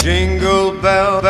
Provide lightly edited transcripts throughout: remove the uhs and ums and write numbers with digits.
Jingle bell.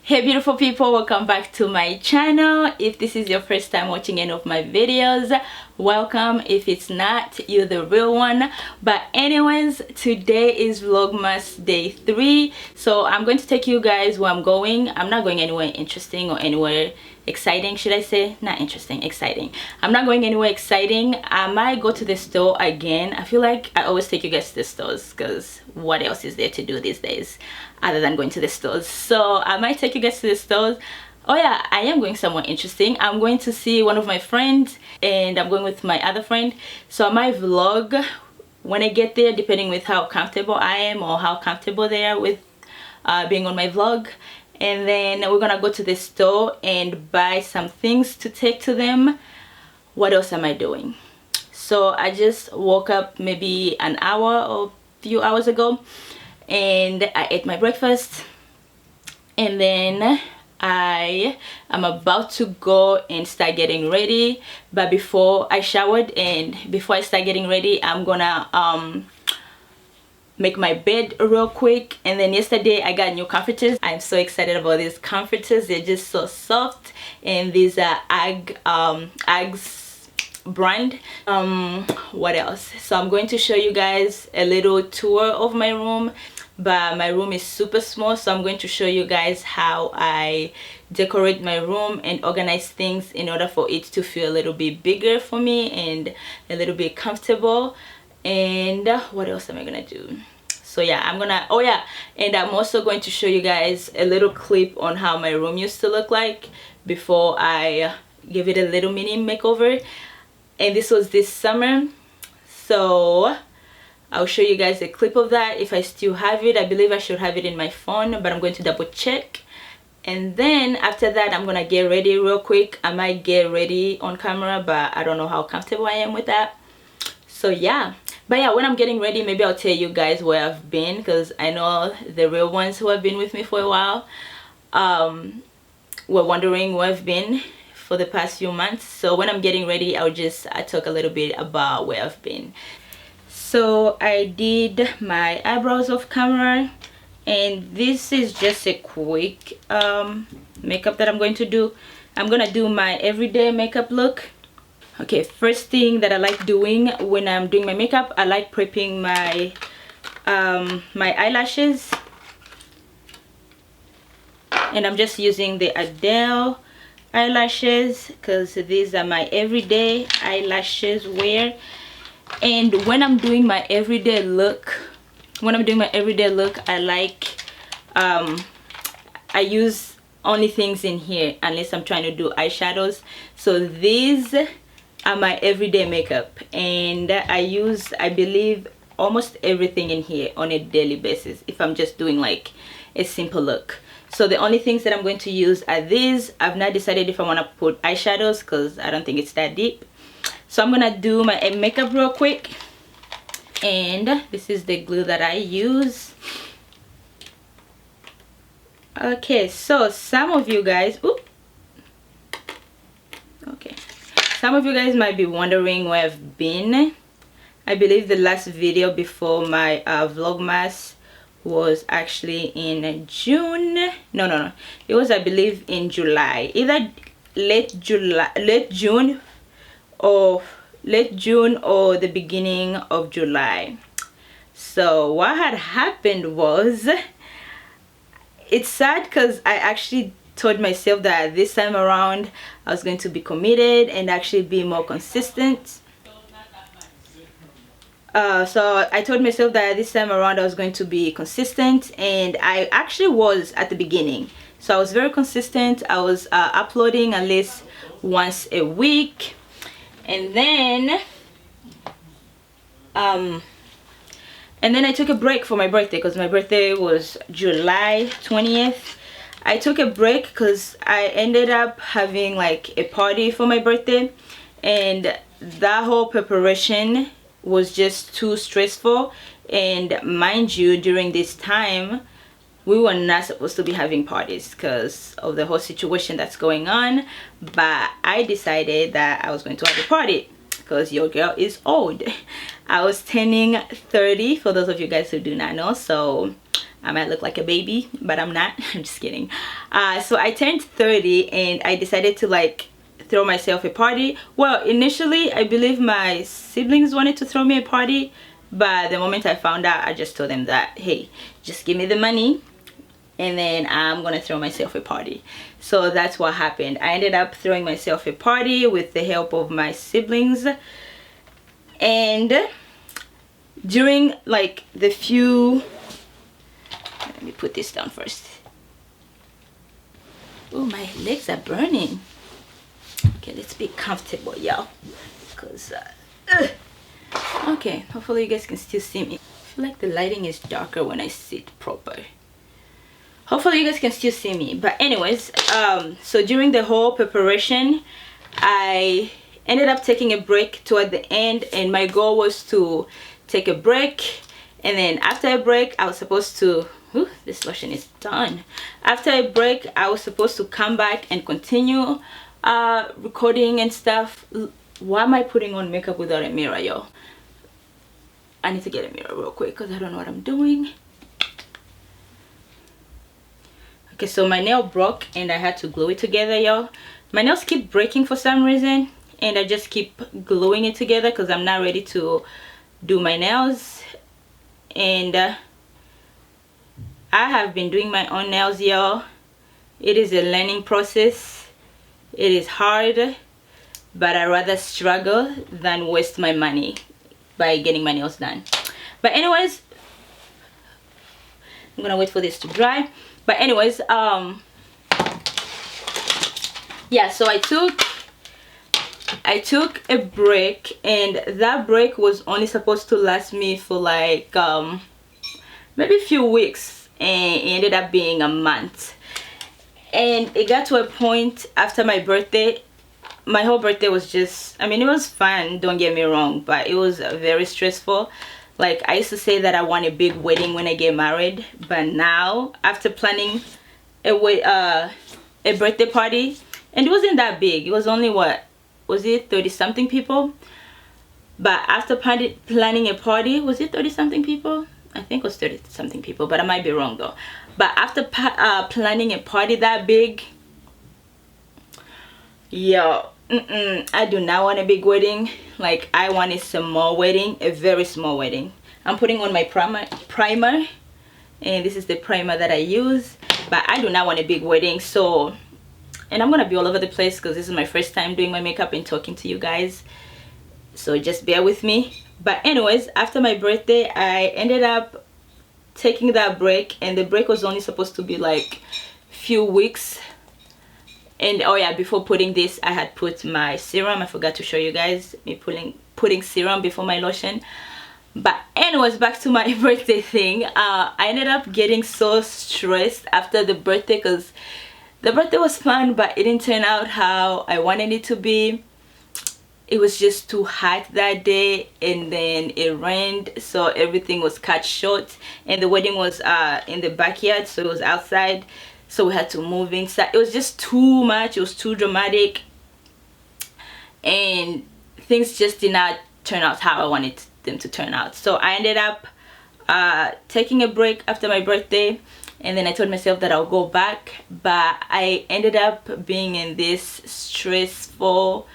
Hey beautiful people, welcome back to my channel. If this is your first time watching any of my videos, welcome. If it's not, you're the real one. But anyways, today is Vlogmas day 3, so I'm going to take you guys where I'm going. I'm not going anywhere interesting or anywhere exciting, should I say. Not interesting, exciting. I'm not going anywhere exciting. I might go to the store again. I feel like I always take you guys to the stores because what else is there to do these days other than going to the stores? So I might take you guys to the stores. Oh yeah, I am going somewhere interesting. I'm going to see one of my friends and I'm going with my other friend, so I might vlog when I get there, depending with how comfortable I am or how comfortable they are with being on my vlog. And then we're gonna go to the store and buy some things to take to them. What else am I doing? So I just woke up maybe an hour or few hours ago and I ate my breakfast, and then I am about to go and start getting ready. But before I showered and before I start getting ready, I'm gonna make my bed real quick. And then yesterday I got new comforters. I'm so excited about these comforters. They're just so soft, and these are Uggs brand. What else? So I'm going to show you guys a little tour of my room, but my room is super small, so I'm going to show you guys how I decorate my room and organize things in order for it to feel a little bit bigger for me and a little bit comfortable. And what else am I gonna do? So yeah, I'm gonna, oh yeah, and I'm also going to show you guys a little clip on how my room used to look like before I give it a little mini makeover. And this was this summer, so I'll show you guys a clip of that if I still have it. I believe I should have it in my phone, but I'm going to double check. And then after that, I'm gonna get ready real quick. I might get ready on camera, but I don't know how comfortable I am with that. So yeah, but yeah, when I'm getting ready, maybe I'll tell you guys where I've been, because I know the real ones who have been with me for a while were wondering where I've been for the past few months. So when I'm getting ready, I'll talk a little bit about where I've been. So I did my eyebrows off camera, and this is just a quick makeup that I'm going to do. I'm gonna do my everyday makeup look. Okay, first thing that I like doing when I'm doing my makeup, I like prepping my my eyelashes, and I'm just using the Adele eyelashes because these are my everyday eyelashes wear. And when I'm doing my everyday look, I like I use only things in here unless I'm trying to do eyeshadows. So these are my everyday makeup, and I use, I believe, almost everything in here on a daily basis if I'm just doing like a simple look. So the only things that I'm going to use are these. I've not decided if I want to put eyeshadows because I don't think it's that deep. So I'm gonna do my makeup real quick, and this is the glue that I use. Okay, so some of you guys, some of you guys might be wondering where I've been. I believe the last video before my Vlogmas was actually in June. No, it was, I believe, in July, either late June or the beginning of July. So what had happened was, it's sad because I actually told myself that this time around I was going to be committed and actually be more consistent. So I told myself that this time around I was going to be consistent, and I actually was at the beginning. So I was very consistent. I was uploading at least once a week, and then I took a break for my birthday because my birthday was July 20th. I took a break because I ended up having like a party for my birthday, and that whole preparation was just too stressful. And mind you, during this time we were not supposed to be having parties because of the whole situation that's going on, but I decided that I was going to have a party. because your girl is old. I was turning 30 for those of you guys who do not know, so I might look like a baby, but I'm not. I'm just kidding. So I turned 30 and I decided to like throw myself a party. Well, initially I believe my siblings wanted to throw me a party, but the moment I found out, I just told them that, hey, just give me the money and then I'm gonna throw myself a party. So that's what happened. I ended up throwing myself a party with the help of my siblings, and during like the few, let me put this down first. Oh, my legs are burning. Okay, let's be comfortable, y'all, because okay, hopefully you guys can still see me. I feel like the lighting is darker when I sit proper. Hopefully you guys can still see me. But anyways, so during the whole preparation, I ended up taking a break toward the end, and my goal was to take a break, and then after a break I was supposed to, ooh, this lotion is done. After a break I was supposed to come back and continue recording and stuff. Why am I putting on makeup without a mirror, yo? I need to get a mirror real quick because I don't know what I'm doing. Okay, so my nail broke and I had to glue it together, y'all. My nails keep breaking for some reason, and I just keep gluing it together because I'm not ready to do my nails. And I have been doing my own nails, y'all. It is a learning process. It is hard, but I rather struggle than waste my money by getting my nails done. But anyways, I'm gonna wait for this to dry. But anyways, yeah, so I took a break, and that break was only supposed to last me for like maybe a few weeks, and it ended up being a month. And it got to a point after my birthday. My whole birthday was just, I mean, it was fun, don't get me wrong, but it was very stressful. Like, I used to say that I want a big wedding when I get married, but now after planning a birthday party, and it wasn't that big, it was only, what was it, 30 something people? But after planning a party, was it 30 something people? I think it was 30 something people, but I might be wrong though. But after planning a party that big, yo, I do not want a big wedding. Like, I want a small wedding, a very small wedding. I'm putting on my primer, and this is the primer that I use, but I do not want a big wedding. So, and I'm gonna be all over the place because this is my first time doing my makeup and talking to you guys, so just bear with me. But anyways, after my birthday I ended up taking that break, and the break was only supposed to be like few weeks. And oh yeah, before putting this, I had put my serum. I forgot to show you guys me putting serum before my lotion. But anyways, back to my birthday thing. I ended up getting so stressed after the birthday because the birthday was fun, but it didn't turn out how I wanted it to be. It was just too hot that day, and then it rained, so everything was cut short. And the wedding was in the backyard, so it was outside. So we had to move inside. It was just too much. It was too dramatic, and things just did not turn out how I wanted them to turn out. So I ended up taking a break after my birthday, and then I told myself that I'll go back. But I ended up being in this stressful,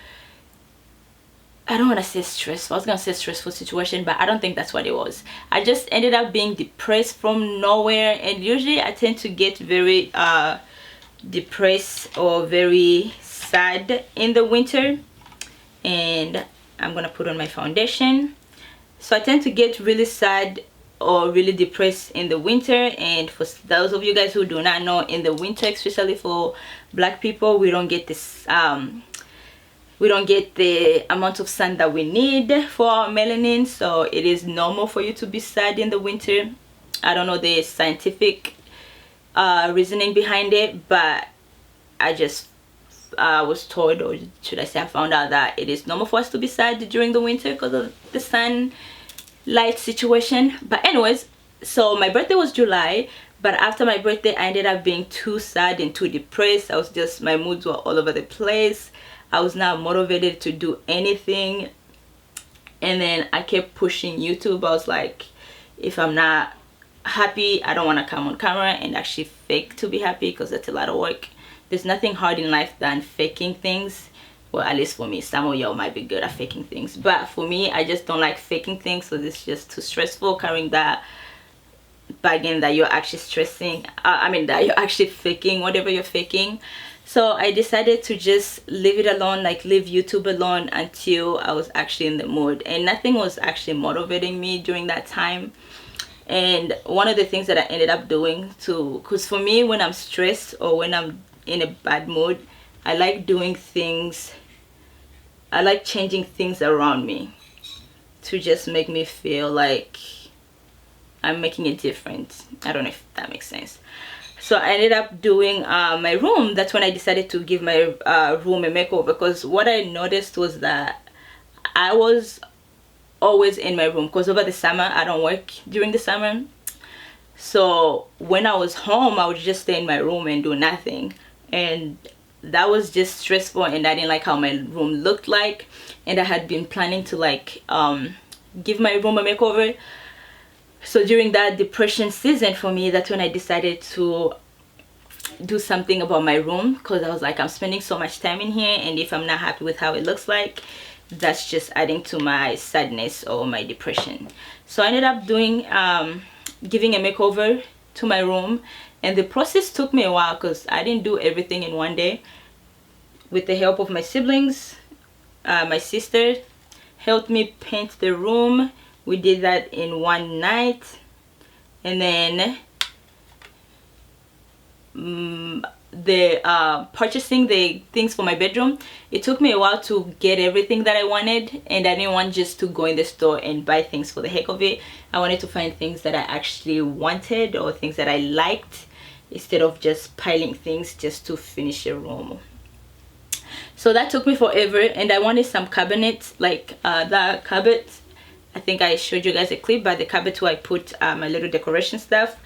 I don't want to say stressful, I was gonna say stressful situation, but I don't think that's what it was. I just ended up being depressed from nowhere, and usually I tend to get very depressed or very sad in the winter. And I'm gonna put on my foundation. So I tend to get really sad or really depressed in the winter, and for those of you guys who do not know, in the winter, especially for black people, we don't get this we don't get the amount of sun that we need for our melanin, so it is normal for you to be sad in the winter. I don't know the scientific reasoning behind it, but I just was told, or should I say I found out, that it is normal for us to be sad during the winter because of the sunlight situation. But anyways, so my birthday was July, but after my birthday I ended up being too sad and too depressed. I was just, my moods were all over the place. I was not motivated to do anything. and then I kept pushing YouTube. I was like, if I'm not happy, I don't want to come on camera and actually fake to be happy, because that's a lot of work. There's nothing hard in life than faking things. Well, at least for me. Some of y'all might be good at faking things, but for me, I just don't like faking things. So this is just too stressful, carrying that bagging that you're actually stressing, that you're actually faking whatever you're faking. So I decided to just leave it alone, like leave YouTube alone until I was actually in the mood, and nothing was actually motivating me during that time. And one of the things that I ended up doing too, because for me, when I'm stressed or when I'm in a bad mood, I like doing things, I like changing things around me to just make me feel like I'm making a difference. I don't know if that makes sense. So I ended up doing my room. That's when I decided to give my room a makeover, because what I noticed was that I was always in my room, because over the summer I don't work during the summer. So when I was home, I would just stay in my room and do nothing, and that was just stressful, and I didn't like how my room looked like. And I had been planning to like give my room a makeover. So during that depression season for me, that's when I decided to do something about my room, because I was like, I'm spending so much time in here, and if I'm not happy with how it looks like, that's just adding to my sadness or my depression. So I ended up doing giving a makeover to my room, and the process took me a while because I didn't do everything in one day. With the help of my siblings, my sister helped me paint the room. We did that in one night, and then purchasing the things for my bedroom, it took me a while to get everything that I wanted, and I didn't want just to go in the store and buy things for the heck of it. I wanted to find things that I actually wanted or things that I liked, instead of just piling things just to finish a room. So that took me forever, and I wanted some cabinets, like the cupboard. I think I showed you guys a clip, but the cupboard where I put my little decoration stuff,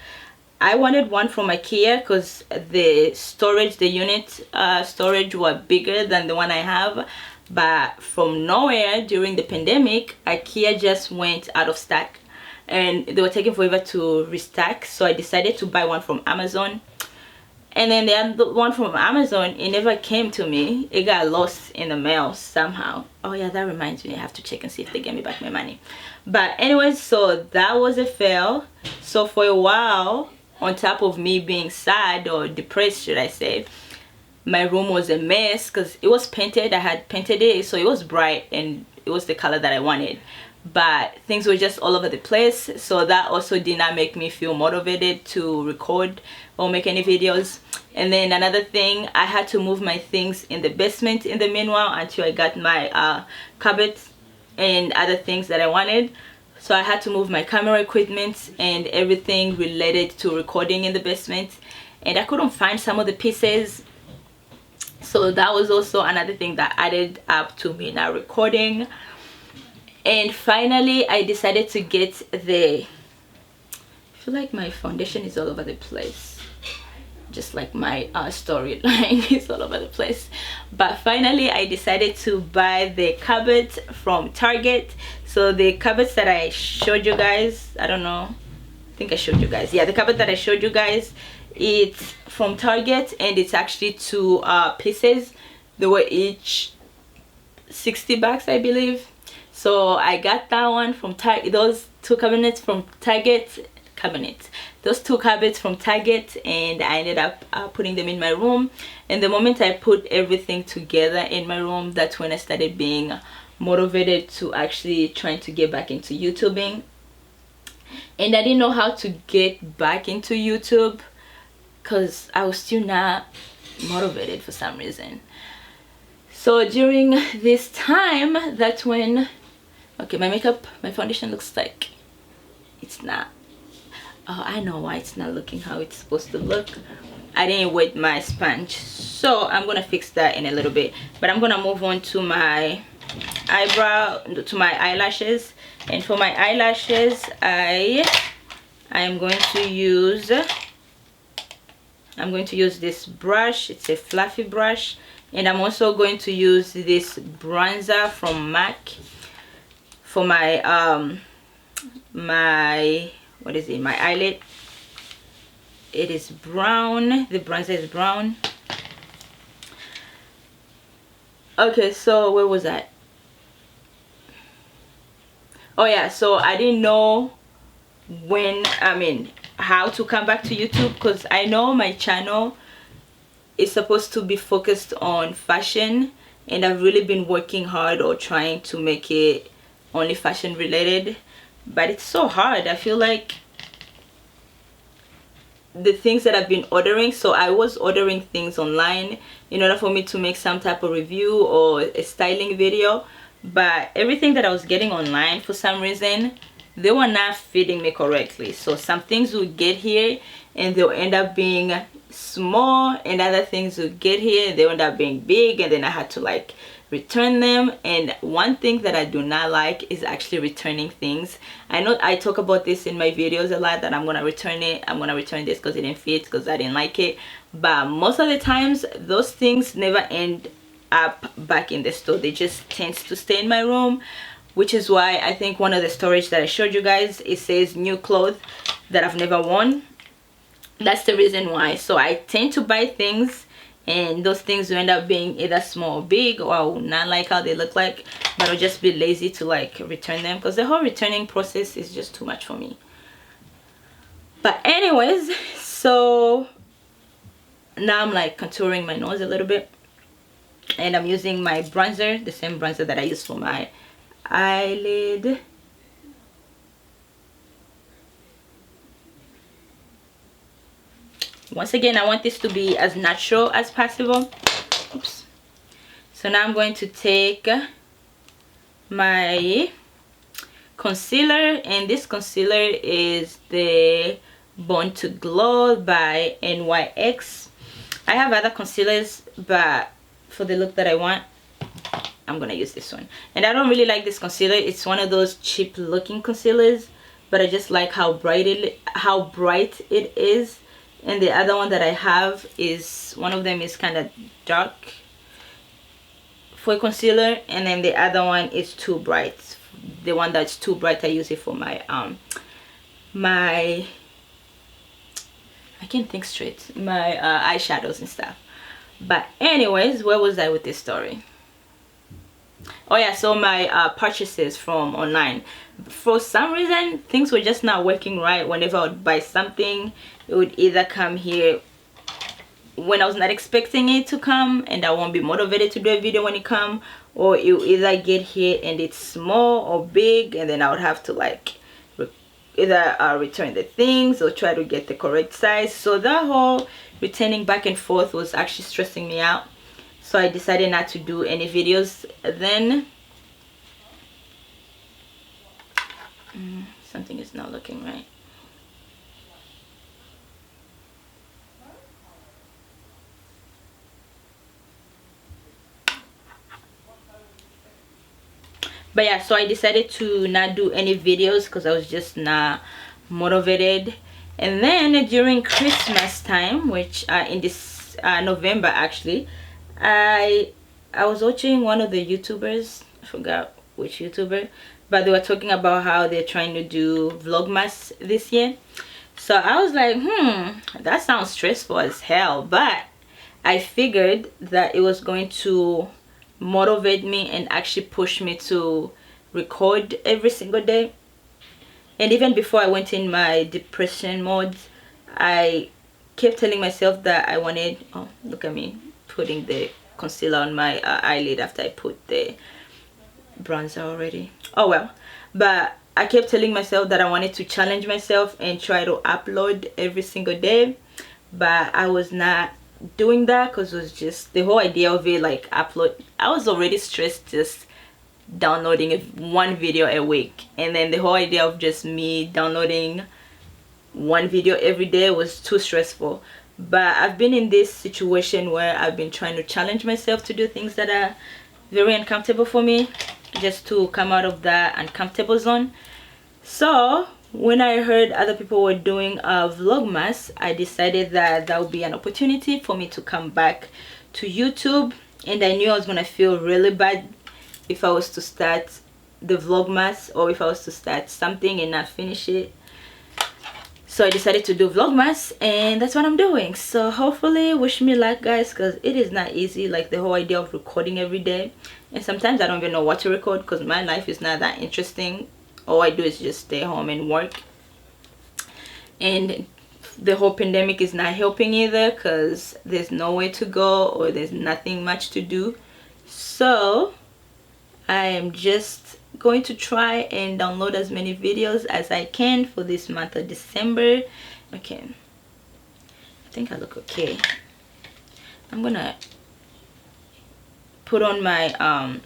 I wanted one from IKEA, because the storage, the unit storage were bigger than the one I have. But from nowhere during the pandemic, IKEA just went out of stock, and they were taking forever to restock. So I decided to buy one from Amazon. And then the other one from Amazon, it never came to me. It got lost in the mail somehow. Oh yeah, that reminds me, I have to check and see if they gave me back my money. But anyways, so that was a fail. So for a while, on top of me being sad or depressed, should I say, my room was a mess, because it was painted. I had painted it, so it was bright and it was the color that I wanted, but things were just all over the place. So that also did not make me feel motivated to record or make any videos. And then another thing, I had to move my things in the basement in the meanwhile until I got my cupboard and other things that I wanted. So I had to move my camera equipment and everything related to recording in the basement, and I couldn't find some of the pieces. So that was also another thing that added up to me not recording. And finally I decided to get I feel like my foundation is all over the place, just like my storyline is all over the place. But finally I decided to buy the cupboards from Target. So the cupboards that I showed you guys, I don't know, I think I showed you guys, yeah, the cupboard that I showed you guys, it's from Target, and it's actually two pieces. They were each 60 bucks, I believe. So I got that one from Target, those two cabinets from Target, those two cupboards from Target, and I ended up putting them in my room. And the moment I put everything together in my room, that's when I started being motivated to actually trying to get back into YouTubing. And I didn't know how to get back into YouTube, because I was still not motivated for some reason. So during this time, that's when, okay, my foundation looks like it's not, oh, I know why it's not looking how it's supposed to look. I didn't wet my sponge, so I'm gonna fix that in a little bit. But I'm gonna move on to my eyelashes. And for my eyelashes, I am going to use this brush. It's a fluffy brush, and I'm also going to use this bronzer from MAC for my what is it, my eyelid. It is brown. The bronzer is brown. Okay, so where was I? Oh yeah, so I didn't know how to come back to YouTube, because I know my channel is supposed to be focused on fashion, and I've really been working hard or trying to make it only fashion related, but it's so hard. I feel like the things that I've been ordering, so I was ordering things online in order for me to make some type of review or a styling video, but everything that I was getting online, for some reason they were not fitting me correctly. So some things would get here and they'll end up being small, and other things would get here and they'll end up being big, and then I had to like return them. And one thing that I do not like is actually returning things. I know I talk about this in my videos a lot, that I'm gonna return it, I'm gonna return this because it didn't fit, because I didn't like it, but most of the times those things never end up back in the store. They just tend to stay in my room, which is why I think one of the storage that I showed you guys, it says new clothes that I've never worn. That's the reason why. So I tend to buy things, and those things will end up being either small or big, or I will not like how they look like, but I'll just be lazy to like return them, because the whole returning process is just too much for me. But anyways, so now I'm like contouring my nose a little bit, and I'm using my bronzer, the same bronzer that I use for my eyelid. Once again, I want this to be as natural as possible. Oops. So now I'm going to take my concealer, and this concealer is the Born to Glow by NYX. I have other concealers, but for the look that I want, I'm gonna use this one. And I don't really like this concealer. It's one of those cheap looking concealers, but I just like how bright it is. And the other one that I have is, one of them is kind of dark for concealer, and then the other one is too bright. The one that's too bright, I use it for my I can't think straight, my eyeshadows and stuff. But anyways, where was I with this story? Oh yeah, so my purchases from online. For some reason, things were just not working right. Whenever I would buy something, it would either come here when I was not expecting it to come, and I won't be motivated to do a video when it comes, or it will either get here and it's small or big, and then I would have to like either return the things or try to get the correct size. So that whole returning back and forth was actually stressing me out. So I decided not to do any videos then. Something is not looking right. But yeah, so I decided to not do any videos because I was just not motivated. And then during Christmas time, which in this November actually, I was watching one of the YouTubers, I forgot which YouTuber, but they were talking about how they're trying to do Vlogmas this year. So I was like, that sounds stressful as hell, but I figured that it was going to motivate me and actually push me to record every single day. And even before I went in my depression mode, I kept telling myself that I wanted, oh look at me putting the concealer on my eyelid after I put the bronzer already. Oh well, but I kept telling myself that I wanted to challenge myself and try to upload every single day, but I was not doing that because it was just the whole idea of it, like upload. I was already stressed just downloading one video a week, and then the whole idea of just me downloading one video every day was too stressful. But I've been in this situation where I've been trying to challenge myself to do things that are very uncomfortable for me, just to come out of that uncomfortable zone. So when I heard other people were doing Vlogmas, I decided that that would be an opportunity for me to come back to YouTube. And I knew I was gonna feel really bad if I was to start the Vlogmas, or if I was to start something and not finish it. So I decided to do Vlogmas, and that's what I'm doing. So hopefully wish me luck, guys, because it is not easy, like the whole idea of recording every day. And sometimes I don't even know what to record because my life is not that interesting. All I do is just stay home and work. And the whole pandemic is not helping either because there's nowhere to go or there's nothing much to do. So I am just going to try and download as many videos as I can for this month of December. Okay, I think I look okay. I'm gonna put on my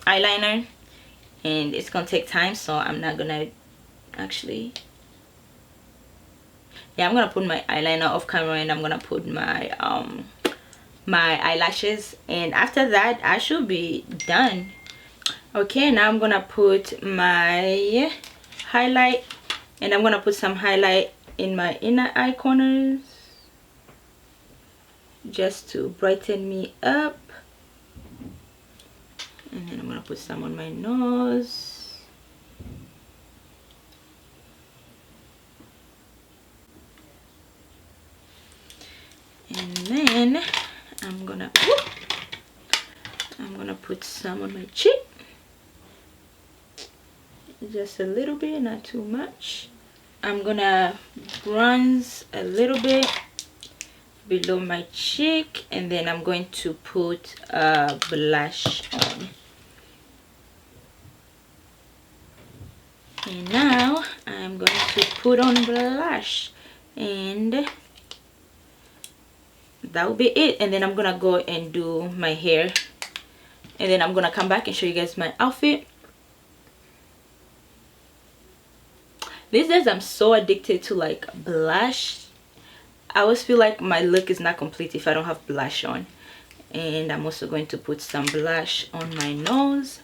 eyeliner, and it's gonna take time, so I'm not gonna actually, yeah, I'm gonna put my eyeliner off camera, and I'm gonna put my my eyelashes, and after that I should be done. Okay, now I'm gonna put my highlight, and I'm gonna put some highlight in my inner eye corners just to brighten me up. And then I'm gonna put some on my nose. And then I'm gonna put some on my cheek. Just a little bit, not too much. I'm gonna bronze a little bit below my cheek, and then I'm going to put a blush on. And now I'm going to put on blush, and that will be it. And then I'm gonna go and do my hair, and then I'm gonna come back and show you guys my outfit. These days I'm so addicted to like blush. I always feel like my look is not complete if I don't have blush on. And I'm also going to put some blush on my nose.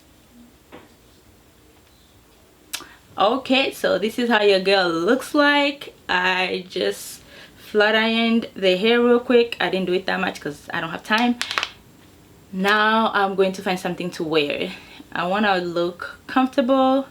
Okay, so this is how your girl looks like. I just flat ironed the hair real quick. I didn't do it that much because I don't have time. Now I'm going to find something to wear. I want to look comfortable.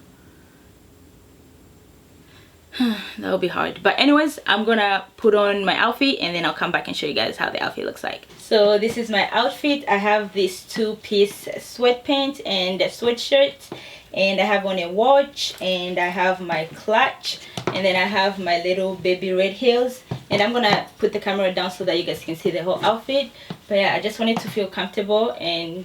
That'll be hard, but anyways, I'm gonna put on my outfit, and then I'll come back and show you guys how the outfit looks like. So this is my outfit. I have this two-piece sweatpants and a sweatshirt, and I have on a watch, and I have my clutch, and then I have my little baby red heels. And I'm gonna put the camera down so that you guys can see the whole outfit. But yeah, I just wanted to feel comfortable and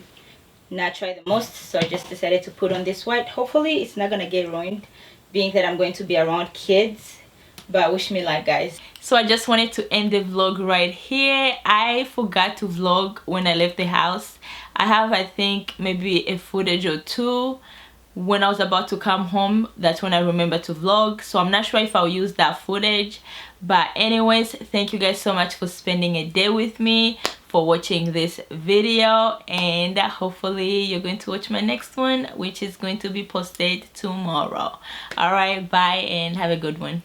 not try the most, so I just decided to put on this white. Hopefully it's not gonna get ruined, being that I'm going to be around kids, but wish me luck, guys. So I just wanted to end the vlog right here. I forgot to vlog when I left the house. I have, I think, maybe a footage or two. When I was about to come home, that's when I remember to vlog, so I'm not sure if I'll use that footage. But anyways, thank you guys so much for spending a day with me, for watching this video, and hopefully you're going to watch my next one, which is going to be posted tomorrow. All right, bye and have a good one.